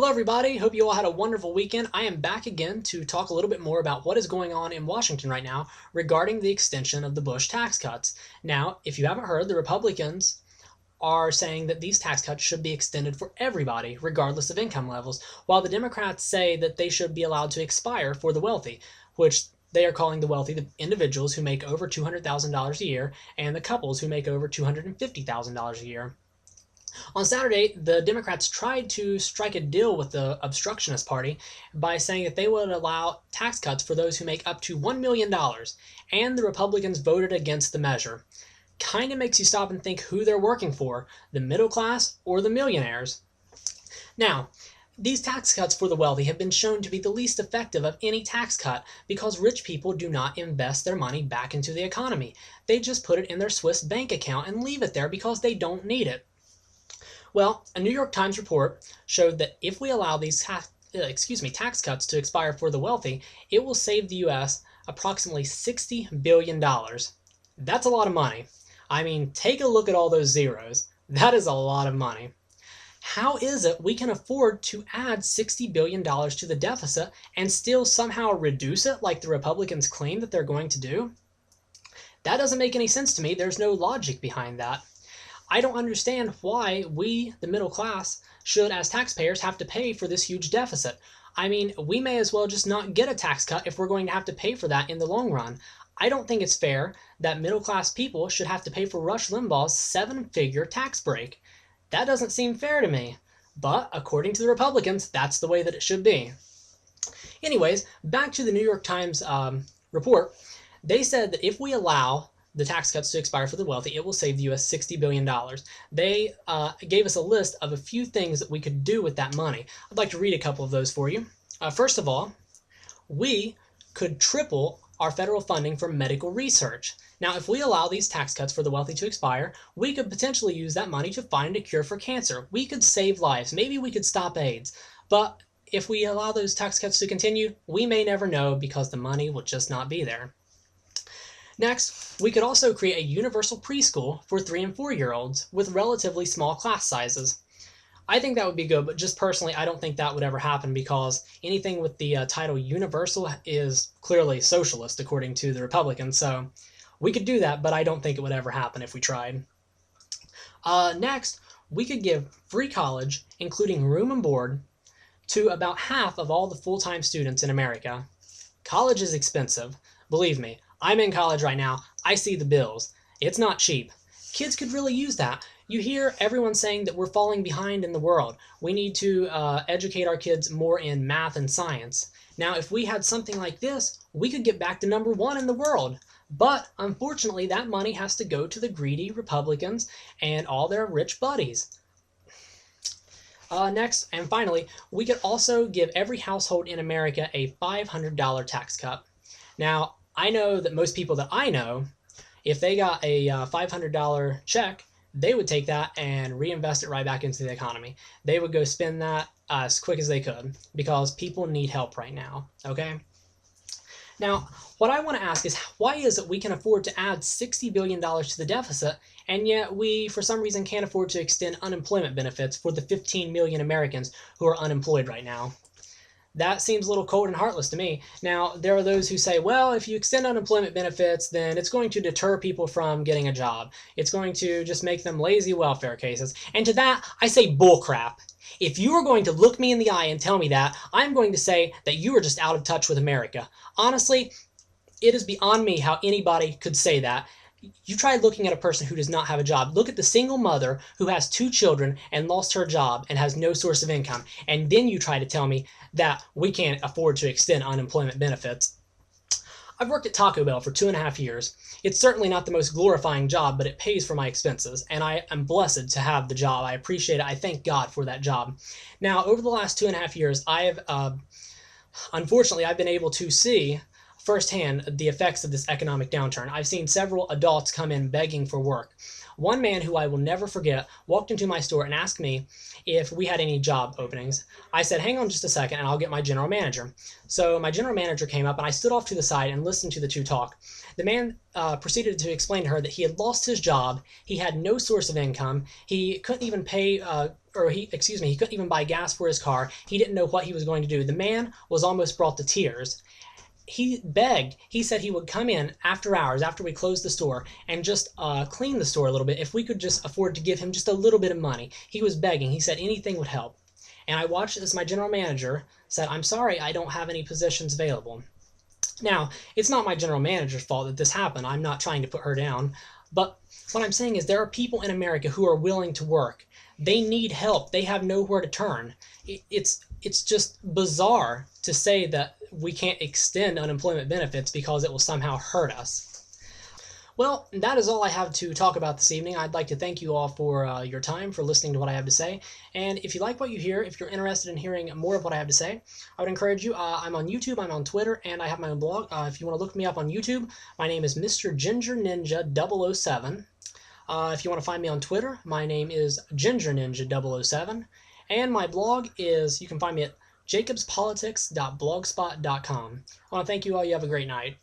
Hello everybody, hope you all had a wonderful weekend. I am back again to talk a little bit more about what is going on in Washington right now regarding the extension of the Bush tax cuts. Now, if you haven't heard, the Republicans are saying that these tax cuts should be extended for everybody, regardless of income levels, while the Democrats say that they should be allowed to expire for the wealthy, which they are calling the wealthy the individuals who make over $200,000 a year and the couples who make over $250,000 a year. On Saturday, the Democrats tried to strike a deal with the obstructionist party by saying that they would allow tax cuts for those who make up to $1 million, and the Republicans voted against the measure. Kind of makes you stop and think who they're working for, the middle class or the millionaires. Now, these tax cuts for the wealthy have been shown to be the least effective of any tax cut because rich people do not invest their money back into the economy. They just put it in their Swiss bank account and leave it there because they don't need it. Well, a New York Times report showed that if we allow these tax cuts to expire for the wealthy, it will save the U.S. approximately $60 billion. That's a lot of money. I mean, take a look at all those zeros. That is a lot of money. How is it we can afford to add $60 billion to the deficit and still somehow reduce it like the Republicans claim that they're going to do? That doesn't make any sense to me. There's no logic behind that. I don't understand why we, the middle class, should as taxpayers have to pay for this huge deficit. I mean, we may as well just not get a tax cut if we're going to have to pay for that in the long run. I don't think it's fair that middle class people should have to pay for Rush Limbaugh's 7-figure tax break. That doesn't seem fair to me. But according to the Republicans, that's the way that it should be. Anyways, back to the New York Times report. They said that if we allow the tax cuts to expire for the wealthy, it will save the U.S. $60 billion. They gave us a list of a few things that we could do with that money. I'd like to read a couple of those for you. First of all, we could triple our federal funding for medical research. Now, if we allow these tax cuts for the wealthy to expire, we could potentially use that money to find a cure for cancer. We could save lives. Maybe we could stop AIDS. But if we allow those tax cuts to continue, we may never know because the money will just not be there. Next, we could also create a universal preschool for 3- and 4-year-olds with relatively small class sizes. I think that would be good, but just personally, I don't think that would ever happen because anything with the title universal is clearly socialist, according to the Republicans. So we could do that, but I don't think it would ever happen if we tried. Next, we could give free college, including room and board, to about half of all the full-time students in America. College is expensive. Believe me. I'm in college right now. I see the bills. It's not cheap. Kids could really use that. You hear everyone saying that we're falling behind in the world. We need to educate our kids more in math and science. Now, if we had something like this, we could get back to #1 in the world. But unfortunately, that money has to go to the greedy Republicans and all their rich buddies. Next, and finally, we could also give every household in America a $500 tax cut. Now, I know that most people that I know, if they got a $500 check, they would take that and reinvest it right back into the economy. They would go spend that as quick as they could because people need help right now, okay? Now, what I want to ask is why is it we can afford to add $60 billion to the deficit and yet we, for some reason, can't afford to extend unemployment benefits for the 15 million Americans who are unemployed right now? That seems a little cold and heartless to me. Now, there are those who say, well, if you extend unemployment benefits, then it's going to deter people from getting a job. It's going to just make them lazy welfare cases. And to that, I say bullcrap. If you are going to look me in the eye and tell me that, I'm going to say that you are just out of touch with America. Honestly, it is beyond me how anybody could say that. You try looking at a person who does not have a job. Look at the single mother who has 2 children and lost her job and has no source of income. And then you try to tell me that we can't afford to extend unemployment benefits. I've worked at Taco Bell for 2.5 years. It's certainly not the most glorifying job, but it pays for my expenses. And I am blessed to have the job. I appreciate it. I thank God for that job. Now, over the last 2.5 years, unfortunately, I've been able to see firsthand the effects of this economic downturn. I've seen several adults come in begging for work. One man who I will never forget walked into my store and asked me if we had any job openings. I said, hang on just a second and I'll get my general manager. So my general manager came up and I stood off to the side and listened to the two talk. The man proceeded to explain to her that he had lost his job, he had no source of income, he couldn't even pay he couldn't even buy gas for his car. He didn't know what he was going to do. The man was almost brought to tears. He begged. He said he would come in after hours, after we closed the store, and just clean the store a little bit if we could just afford to give him just a little bit of money. He was begging. He said anything would help. And I watched as my general manager said, I'm sorry, I don't have any positions available. Now, it's not my general manager's fault that this happened. I'm not trying to put her down. But what I'm saying is there are people in America who are willing to work. They need help. They have nowhere to turn. It's just bizarre to say that we can't extend unemployment benefits because it will somehow hurt us. Well, that is all I have to talk about this evening. I'd like to thank you all for your time, for listening to what I have to say. And if you like what you hear, if you're interested in hearing more of what I have to say, I would encourage you. I'm on YouTube, I'm on Twitter, and I have my own blog. If you want to look me up on YouTube, my name is Mr. Ginger Ninja 007. If you want to find me on Twitter, my name is Ginger Ninja 007. And my blog is, you can find me at jacobspolitics.blogspot.com. I want to thank you all. You have a great night.